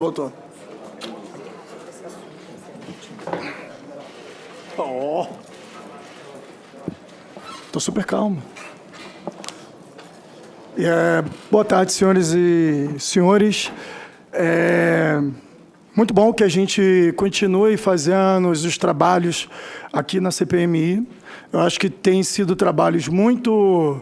Voltou. Tô super calmo. Boa tarde, senhoras e senhores. Muito bom que a gente continue fazendo os trabalhos aqui na CPMI. Eu acho que tem sido trabalhos muito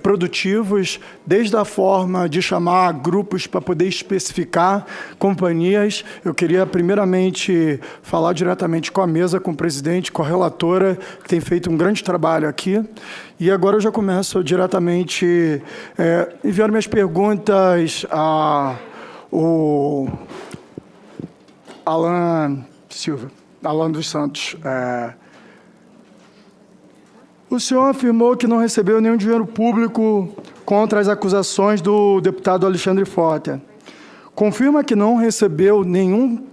produtivos, desde a forma de chamar grupos para poder especificar companhias. Eu queria, primeiramente, falar diretamente com a mesa, com o presidente, com a relatora, que tem feito um grande trabalho aqui. E agora eu já começo diretamente enviando minhas perguntas ao Alan Silva, Alan dos Santos. O senhor afirmou que não recebeu nenhum dinheiro público contra as acusações do deputado Alexandre Frota. Confirma que não recebeu nenhum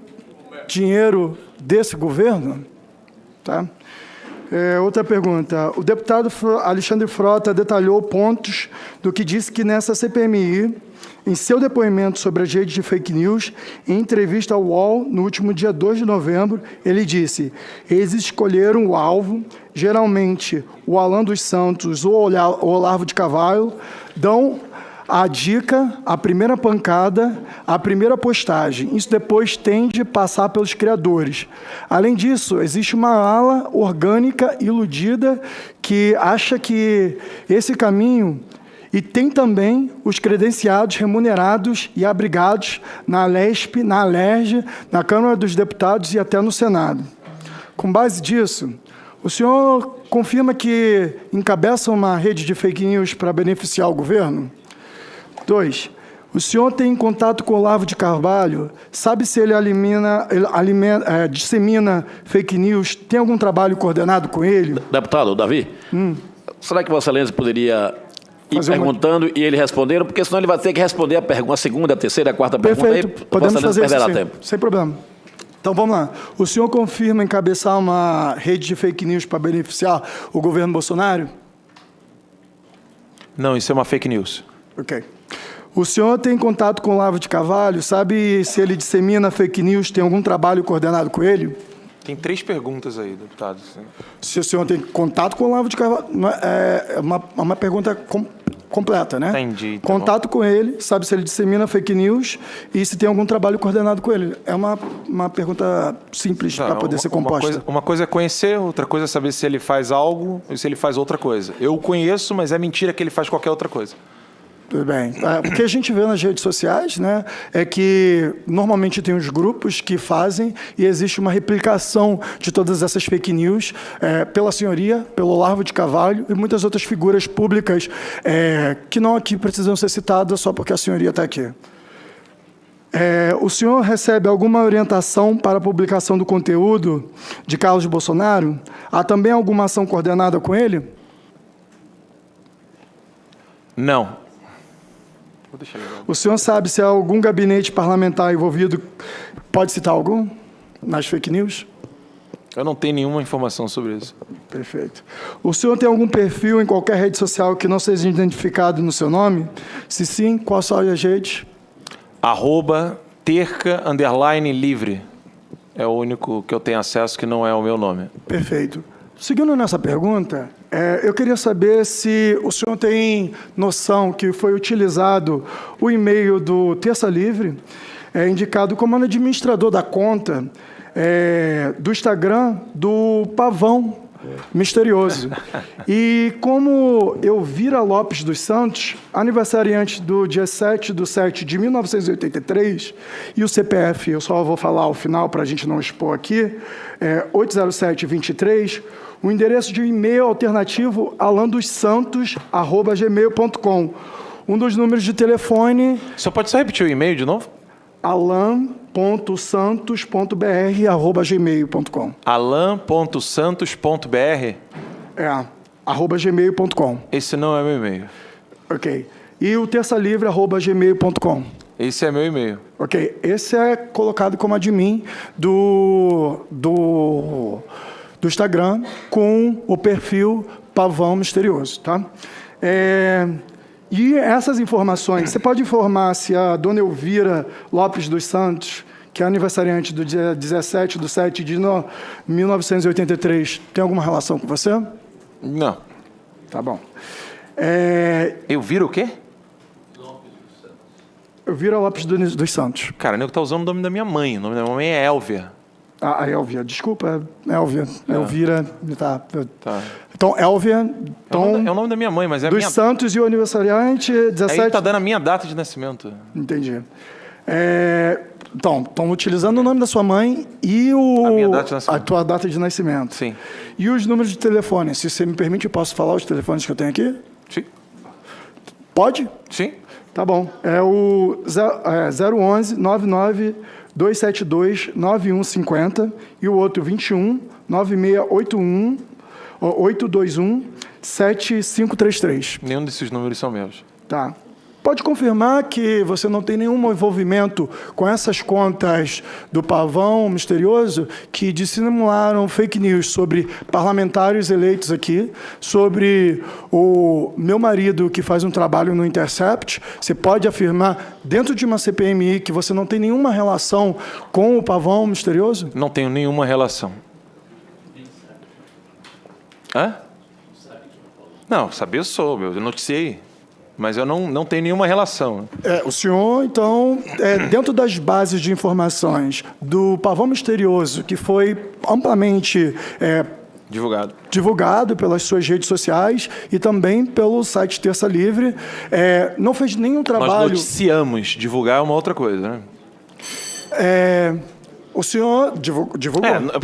dinheiro desse governo? Tá? Outra pergunta. O deputado Alexandre Frota detalhou pontos do que disse que nessa CPMI, em seu depoimento sobre as redes de fake news, em entrevista ao UOL, no último dia 2 de novembro, ele disse: eles escolheram o alvo, geralmente o Alan dos Santos ou o Olavo de Carvalho, dão a dica, a primeira pancada, a primeira postagem. Isso depois tende a passar pelos criadores. Além disso, existe uma ala orgânica iludida que acha que esse caminho... E tem também os credenciados, remunerados e abrigados na Lesp, na Alerj, na Câmara dos Deputados e até no Senado. Com base disso, o senhor confirma que encabeça uma rede de fake news para beneficiar o governo? 2. O senhor tem contato com o Olavo de Carvalho? Sabe se ele dissemina fake news? Tem algum trabalho coordenado com ele? Deputado Davi, será que Vossa Excelência poderia ir perguntando e ele respondendo? Porque senão ele vai ter que responder a pergunta, a segunda, a terceira, a quarta pergunta. Perfeito, podemos fazer isso sim, sem problema. Então, vamos lá. O senhor confirma encabeçar uma rede de fake news para beneficiar o governo Bolsonaro? Não, isso é uma fake news. Ok. O senhor tem contato com o Olavo de Carvalho? Sabe se ele dissemina fake news? Tem algum trabalho coordenado com ele? Tem 3 perguntas aí, deputado. Se o senhor tem contato com o Olavo de Carvalho... É uma pergunta completa, né? Entendi. Tá contato com ele, sabe se ele dissemina fake news e se tem algum trabalho coordenado com ele. É uma pergunta simples para poder ser composta. Uma coisa é conhecer, outra coisa é saber se ele faz algo e se ele faz outra coisa. Eu o conheço, mas é mentira que ele faz qualquer outra coisa. Tudo bem. O que a gente vê nas redes sociais, né, é que normalmente tem os grupos que fazem e existe uma replicação de todas essas fake news pela senhoria, pelo Olavo de Carvalho e muitas outras figuras públicas que não aqui precisam ser citadas só porque a senhoria está aqui. O senhor recebe alguma orientação para a publicação do conteúdo de Carlos Bolsonaro? Há também alguma ação coordenada com ele? Não. O senhor sabe se há algum gabinete parlamentar envolvido? Pode citar algum nas fake news? Eu não tenho nenhuma informação sobre isso. Perfeito. O senhor tem algum perfil em qualquer rede social que não seja identificado no seu nome? Se sim, qual são as redes? @terca_livre. É o único que eu tenho acesso que não é o meu nome. Perfeito. Seguindo nessa pergunta, eu queria saber se o senhor tem noção que foi utilizado o e-mail do Terça Livre, indicado como administrador da conta do Instagram do Pavão Misterioso. E como Elvira Lopes dos Santos, aniversariante do dia 7/7 de 1983, e o CPF, eu só vou falar ao final para a gente não expor aqui, 80723, o endereço de e-mail alternativo alandossantos@gmail.com. Um dos números de telefone... Só pode só repetir o e-mail de novo? alan.santos.br@gmail.com. alan.santos.br? @gmail.com. Esse não é meu e-mail. Ok. E o terçalivre@gmail.com. Esse é meu e-mail. Ok. Esse é colocado como admin do Instagram com o perfil Pavão Misterioso, tá? E essas informações, você pode informar se a dona Elvira Lopes dos Santos, que é aniversariante do dia 17/7 de 1983, tem alguma relação com você? Não. Tá bom. Elvira o quê? Elvira Lopes dos Santos. Cara, o nego tá usando o nome da minha mãe. O nome da minha mãe é Elvia. Ah, a Elvia. Desculpa, Elvia. Elvira. Tá. Tá. Então, Elvia. Então, É o nome da minha mãe, mas é a dos minha... Santos e o aniversariante, 17... Aí tá dando a minha data de nascimento. Entendi. Então, estão utilizando o nome da sua mãe e A minha data de nascimento. a tua data de nascimento. Sim. E os números de telefone. Se você me permite, eu posso falar os telefones que eu tenho aqui? Sim. Pode? Sim. Tá bom. É o 011 99 272 9150 e o outro 21 9681 821 7533. Nenhum desses números são meus. Tá. Pode confirmar que você não tem nenhum envolvimento com essas contas do Pavão Misterioso que dissimularam fake news sobre parlamentares eleitos aqui, sobre o meu marido que faz um trabalho no Intercept? Você pode afirmar dentro de uma CPMI que você não tem nenhuma relação com o Pavão Misterioso? Não tenho nenhuma relação. Hã? Não, saber eu sou, eu noticiei. Mas eu não tenho nenhuma relação. O senhor, então, dentro das bases de informações do Pavão Misterioso, que foi amplamente divulgado pelas suas redes sociais e também pelo site Terça Livre, não fez nenhum trabalho... Nós noticiamos, divulgar é uma outra coisa, né? O senhor divulgou.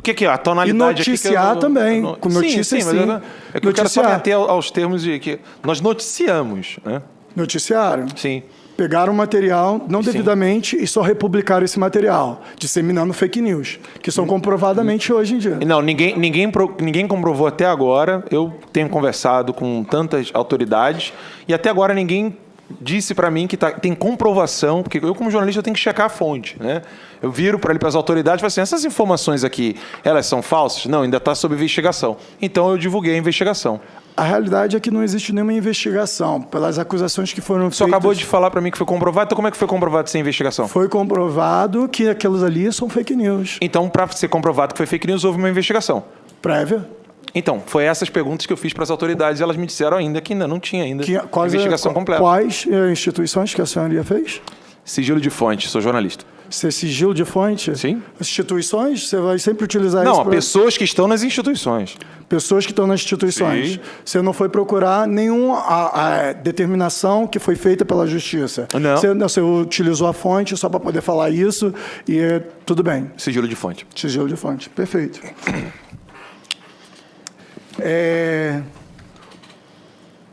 Porque a tonalidade e noticiar aqui também, com notícias sim. Mas eu quero só me ater aos termos de que nós noticiamos, né? Noticiaram? Sim. Pegaram o material, não devidamente, e só republicaram esse material, disseminando fake news, que são comprovadamente hoje em dia. Não, ninguém comprovou até agora. Eu tenho conversado com tantas autoridades e até agora ninguém disse para mim que tem comprovação, porque eu, como jornalista, eu tenho que checar a fonte, né? Eu viro para as autoridades e falo assim, essas informações aqui, elas são falsas? Não, ainda está sob investigação. Então, eu divulguei a investigação. A realidade é que não existe nenhuma investigação pelas acusações que foram feitas. Só acabou de falar para mim que foi comprovado, então como é que foi comprovado sem investigação? Foi comprovado que aqueles ali são fake news. Então, para ser comprovado que foi fake news, houve uma investigação. Prévia? Então, foi essas perguntas que eu fiz para as autoridades e elas me disseram ainda que ainda não tinha investigação completa. Quais instituições que a senhoria fez? Sigilo de fonte, sou jornalista. Você é sigilo de fonte? Sim. As instituições, você vai sempre utilizar isso? Não, pessoas que estão nas instituições. Pessoas que estão nas instituições. Sim. Você não foi procurar nenhuma determinação que foi feita pela justiça. Não. Você utilizou a fonte só para poder falar isso e tudo bem. Sigilo de fonte. Sigilo de fonte, perfeito.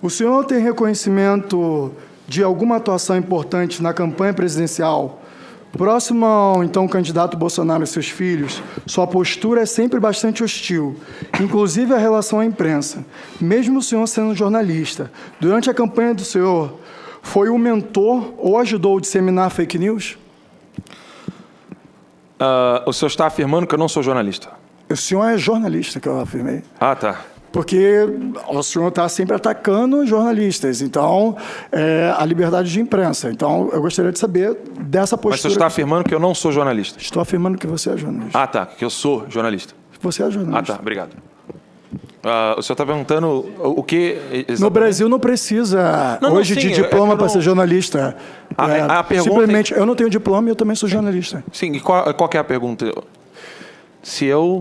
O senhor tem reconhecimento de alguma atuação importante na campanha presidencial próximo ao então candidato Bolsonaro e seus filhos? Sua postura é sempre bastante hostil, inclusive a relação à imprensa. Mesmo o senhor sendo jornalista, durante a campanha do senhor, foi o mentor ou ajudou a disseminar fake news? O senhor está afirmando que eu não sou jornalista? O senhor é jornalista, que eu afirmei. Ah, tá. Porque o senhor está sempre atacando jornalistas, então, a liberdade de imprensa. Então, eu gostaria de saber dessa postura. Mas o senhor está afirmando que eu não sou jornalista? Estou afirmando que você é jornalista. Ah, tá, que eu sou jornalista. Você é jornalista. Ah, tá, obrigado. O senhor está perguntando o que... Exatamente? No Brasil não precisa hoje de diploma para ser jornalista. A pergunta simplesmente, eu não tenho diploma e eu também sou jornalista. Sim, e qual que é a pergunta?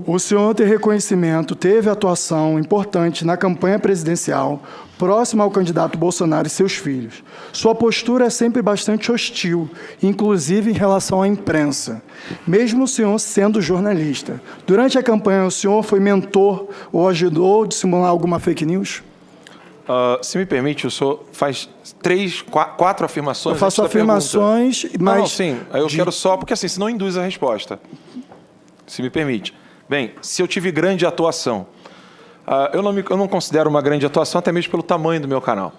O senhor tem reconhecimento, teve atuação importante na campanha presidencial, próxima ao candidato Bolsonaro e seus filhos. Sua postura é sempre bastante hostil, inclusive em relação à imprensa, mesmo o senhor sendo jornalista. Durante a campanha, o senhor foi mentor ou ajudou a dissimular alguma fake news? Se me permite, o senhor faz 4 afirmações. Eu faço afirmações, mas... Não, sim, eu quero só, porque assim, senão induz a resposta. Se me permite. Bem, se eu tive grande atuação, eu não considero uma grande atuação, até mesmo pelo tamanho do meu canal.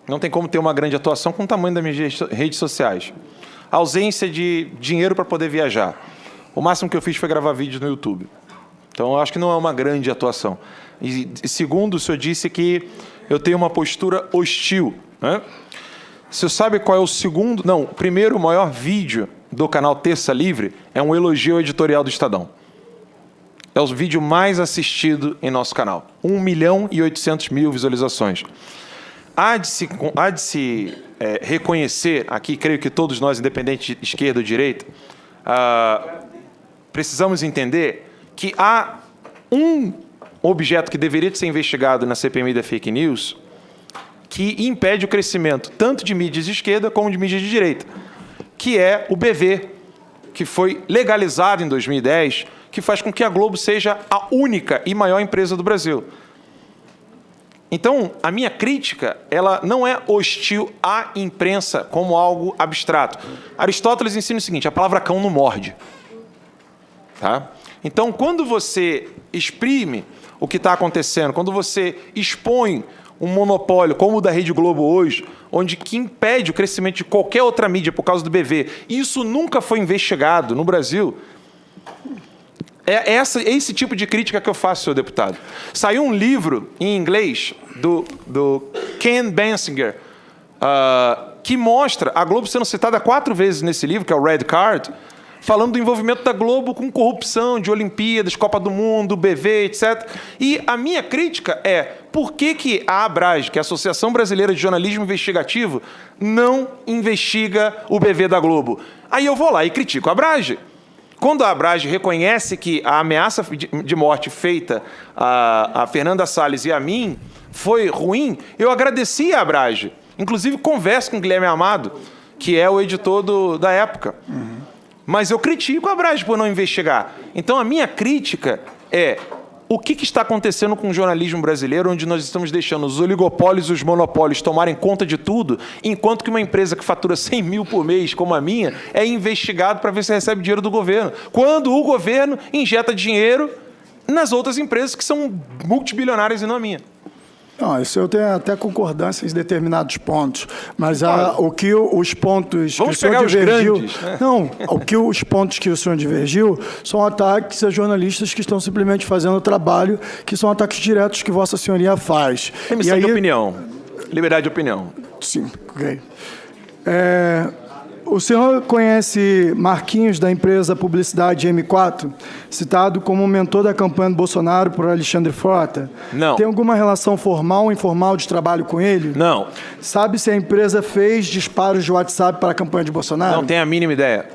Não tem como ter uma grande atuação com o tamanho das minhas redes sociais. A ausência de dinheiro para poder viajar. O máximo que eu fiz foi gravar vídeos no YouTube. Então, eu acho que não é uma grande atuação. E segundo, o senhor disse que eu tenho uma postura hostil, né? Você sabe qual é o segundo... Não, o primeiro maior vídeo do canal Terça Livre é um elogio ao editorial do Estadão. É o vídeo mais assistido em nosso canal. 1.800.000 visualizações. Há de se reconhecer, aqui creio que todos nós, independente de esquerda ou direita, precisamos entender que há um objeto que deveria ser investigado na CPMI da fake news que impede o crescimento tanto de mídias de esquerda como de mídias de direita, que é o BV, que foi legalizado em 2010, que faz com que a Globo seja a única e maior empresa do Brasil. Então, a minha crítica, ela não é hostil à imprensa como algo abstrato. Aristóteles ensina o seguinte: a palavra cão não morde. Tá? Então, quando você exprime o que está acontecendo, quando você expõe um monopólio como o da Rede Globo hoje, onde que impede o crescimento de qualquer outra mídia por causa do BV, e isso nunca foi investigado no Brasil, é esse tipo de crítica que eu faço, senhor deputado. Saiu um livro em inglês do Ken Bensinger, que mostra a Globo sendo citada 4 vezes nesse livro, que é o Red Card, falando do envolvimento da Globo com corrupção de Olimpíadas, Copa do Mundo, BV, etc. E a minha crítica é por que a ABRAGE, que é a Associação Brasileira de Jornalismo Investigativo, não investiga o BV da Globo? Aí eu vou lá e critico a ABRAGE. Quando a ABRAGE reconhece que a ameaça de morte feita a Fernanda Salles e a mim foi ruim, eu agradeci a ABRAGE. Inclusive, converso com o Guilherme Amado, que é o editor da época. Mas eu critico a ABRAGE por não investigar. Então, a minha crítica é o que está acontecendo com o jornalismo brasileiro, onde nós estamos deixando os oligopólios e os monopólios tomarem conta de tudo, enquanto que uma empresa que fatura 100 mil por mês, como a minha, é investigado para ver se recebe dinheiro do governo, quando o governo injeta dinheiro nas outras empresas que são multibilionárias e não a minha. Não, isso eu tenho até concordância em determinados pontos, mas os pontos Vamos que o senhor pegar os divergiu... grandes, né? Não, os pontos que o senhor divergiu são ataques a jornalistas que estão simplesmente fazendo o trabalho, que são ataques diretos que Vossa Senhoria faz. Emissão de opinião. Liberdade de opinião. Sim, ok. O senhor conhece Marquinhos, da empresa Publicidade M4, citado como mentor da campanha do Bolsonaro por Alexandre Frota? Não. Tem alguma relação formal ou informal de trabalho com ele? Não. Sabe se a empresa fez disparos de WhatsApp para a campanha de Bolsonaro? Não tenho a mínima ideia.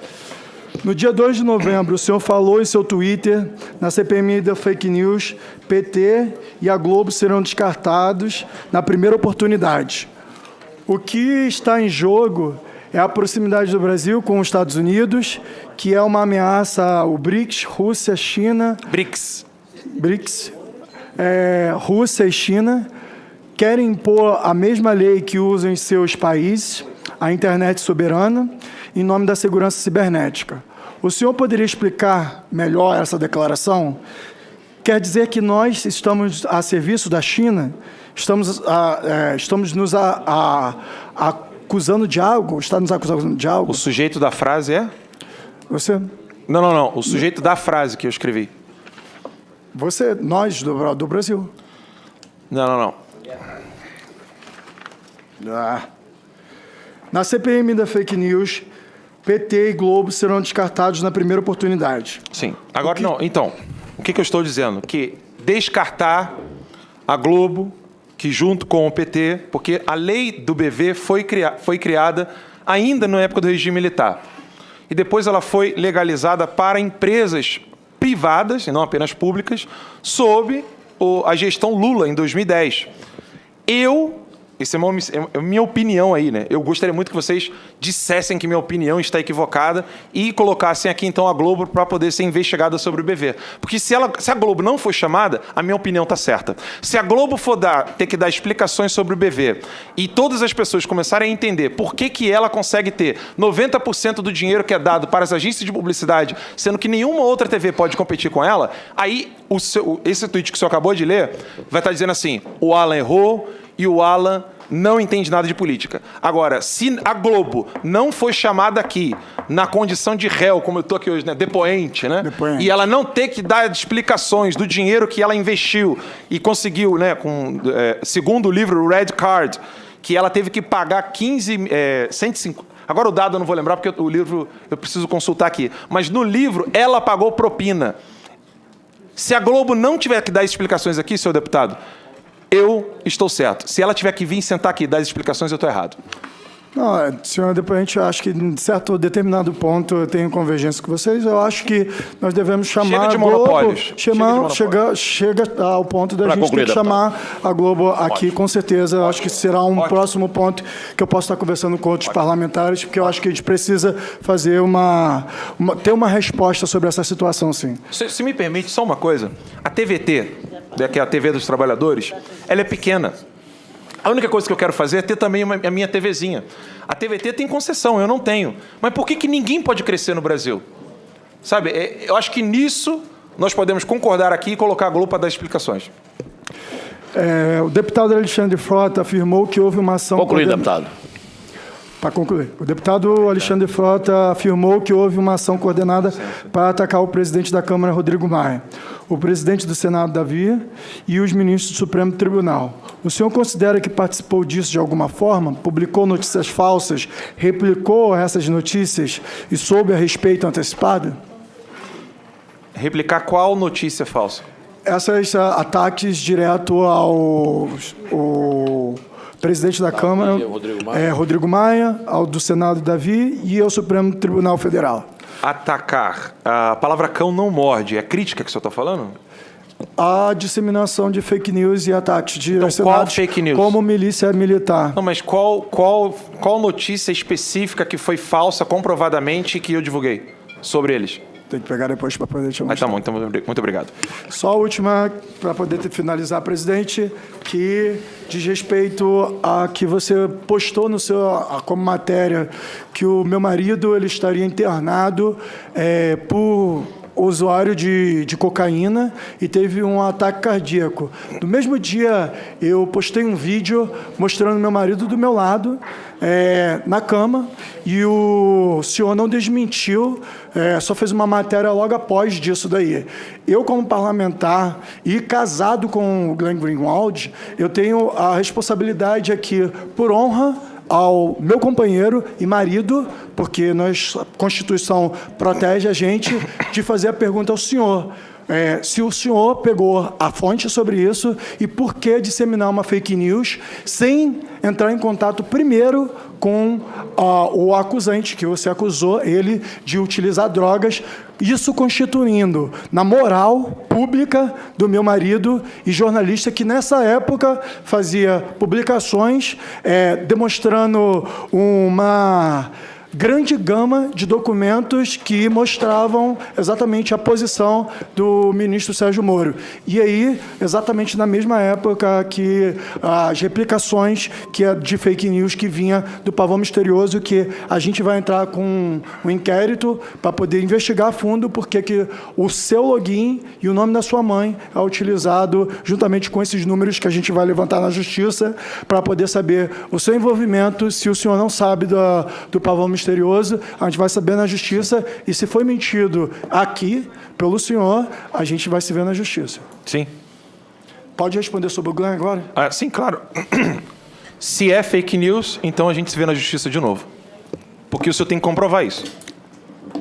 No dia 2 de novembro, o senhor falou em seu Twitter, na CPMI da Fake News, PT e a Globo serão descartados na primeira oportunidade. O que está em jogo é a proximidade do Brasil com os Estados Unidos, que é uma ameaça ao BRICS, Rússia, China... BRICS. Rússia e China querem impor a mesma lei que usam em seus países, a internet soberana, em nome da segurança cibernética. O senhor poderia explicar melhor essa declaração? Quer dizer que nós estamos a serviço da China? Estamos nos acusando de algo? Está nos acusando de algo? O sujeito da frase é? Você? Não. O sujeito da frase que eu escrevi. Você, nós do Brasil. Não. Na CPMI da Fake News, PT e Globo serão descartados na primeira oportunidade. Sim. Agora, não. Então, o que eu estou dizendo? Que descartar a Globo, que junto com o PT, porque a lei do BV foi criada ainda na época do regime militar. E depois ela foi legalizada para empresas privadas, e não apenas públicas, sob a gestão Lula, em 2010. Essa é a minha opinião aí, né? Eu gostaria muito que vocês dissessem que minha opinião está equivocada e colocassem aqui, então, a Globo para poder ser investigada sobre o BV. Porque se a Globo não for chamada, a minha opinião está certa. Se a Globo for ter que dar explicações sobre o BV e todas as pessoas começarem a entender por que ela consegue ter 90% do dinheiro que é dado para as agências de publicidade, sendo que nenhuma outra TV pode competir com ela, aí esse tweet que o senhor acabou de ler vai estar dizendo assim: o Alan errou, e o Alan não entende nada de política. Agora, se a Globo não foi chamada aqui na condição de réu, como eu estou aqui hoje, né, depoente, né, e ela não ter que dar explicações do dinheiro que ela investiu e conseguiu, né, segundo o livro Red Card, que ela teve que pagar 105... Agora o dado eu não vou lembrar, porque o livro eu preciso consultar aqui. Mas no livro, ela pagou propina. Se a Globo não tiver que dar explicações aqui, senhor deputado, eu estou certo. Se ela tiver que vir sentar aqui e dar explicações, eu estou errado. Não, senhor, depois a gente acha que em certo determinado ponto eu tenho convergência com vocês. Eu acho que nós devemos chamar Chega de a Globo. monopólios. Chega ao ponto da Pra gente concluir, ter que chamar a Globo aqui, com certeza. Eu acho que será um próximo ponto que eu posso estar conversando com outros parlamentares, porque eu acho que a gente precisa fazer ter uma resposta sobre essa situação, sim. Se me permite, só uma coisa. A TVT, que é a TV dos Trabalhadores, ela é pequena. A única coisa que eu quero fazer é ter também a minha TVzinha. A TVT tem concessão, eu não tenho. Mas por que ninguém pode crescer no Brasil? Sabe, eu acho que nisso nós podemos concordar aqui e colocar a Globo para dar explicações. O deputado Alexandre Frota afirmou que houve uma ação... Concluir, deputado. Para concluir, o deputado Alexandre Frota afirmou que houve uma ação coordenada para atacar o presidente da Câmara, Rodrigo Maia, o presidente do Senado, Davi, e os ministros do Supremo Tribunal. O senhor considera que participou disso de alguma forma? Publicou notícias falsas? Replicou essas notícias e soube a respeito antecipado? Replicar qual notícia falsa? Esses ataques direto ao presidente da Câmara, Rodrigo Maia, ao do Senado, Davi, e ao Supremo Tribunal Federal. Atacar. A palavra cão não morde. É crítica que o senhor está falando? A disseminação de fake news e ataques direcionados qual fake news? Como milícia militar. Não, mas qual notícia específica que foi falsa comprovadamente que eu divulguei sobre eles? Tem que pegar depois para poder te mostrar. Tá bom, então muito obrigado. Só a última, para poder finalizar, presidente, que diz respeito a que você postou no como matéria que o meu marido ele estaria internado por usuário de cocaína e teve um ataque cardíaco. No mesmo dia, eu postei um vídeo mostrando meu marido do meu lado, na cama, e o senhor não desmentiu, só fez uma matéria logo após disso daí. Eu, como parlamentar e casado com o Glenn Greenwald, eu tenho a responsabilidade aqui, por honra, ao meu companheiro e marido, porque a Constituição protege a gente, de fazer a pergunta ao senhor. Se o senhor pegou a fonte sobre isso e por que disseminar uma fake news sem entrar em contato primeiro com o acusante, que você acusou ele de utilizar drogas, isso constituindo na moral pública do meu marido e jornalista que nessa época fazia publicações demonstrando uma grande gama de documentos que mostravam exatamente a posição do ministro Sérgio Moro. E aí, exatamente na mesma época que as replicações de fake news que vinha do Pavão Misterioso, que a gente vai entrar com um inquérito para poder investigar a fundo porque que o seu login e o nome da sua mãe é utilizado juntamente com esses números que a gente vai levantar na justiça para poder saber o seu envolvimento. Se o senhor não sabe do Pavão Misterioso, a gente vai saber na justiça, e se foi mentido aqui pelo senhor, a gente vai se ver na justiça. Sim. Pode responder sobre o Glenn agora? Sim, claro. Se é fake news, então a gente se vê na justiça de novo. Porque o senhor tem que comprovar isso.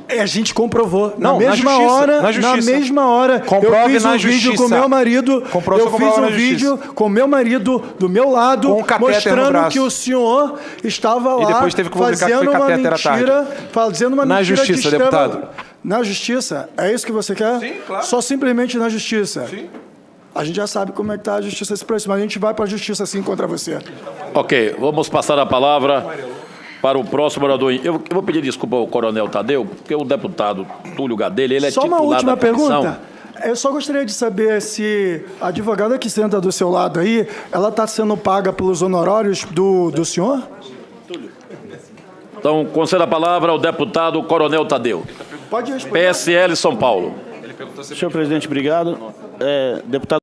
A gente comprovou. Não, na mesma hora, na mesma hora, comprove eu fiz um vídeo com meu marido. Eu fiz um vídeo com meu marido do meu lado, mostrando que o senhor estava lá e depois teve que publicar fazendo que foi uma mentira, fazendo uma na mentira justiça, deputado. Na justiça? É isso que você quer? Sim, claro. Só simplesmente na justiça? Sim. A gente já sabe como é que está a justiça esse preço, mas a gente vai para a justiça sim contra você. Ok, vamos passar a palavra para o próximo orador. Eu vou pedir desculpa ao coronel Tadeu, porque o deputado Túlio Gadelha, ele é só titular uma última da comissão. pergunta. Eu só gostaria de saber se a advogada que senta do seu lado aí, ela está sendo paga pelos honorários do senhor? Então, conceda a palavra ao deputado coronel Tadeu. Pode responder. PSL São Paulo. Senhor presidente, obrigado. Deputado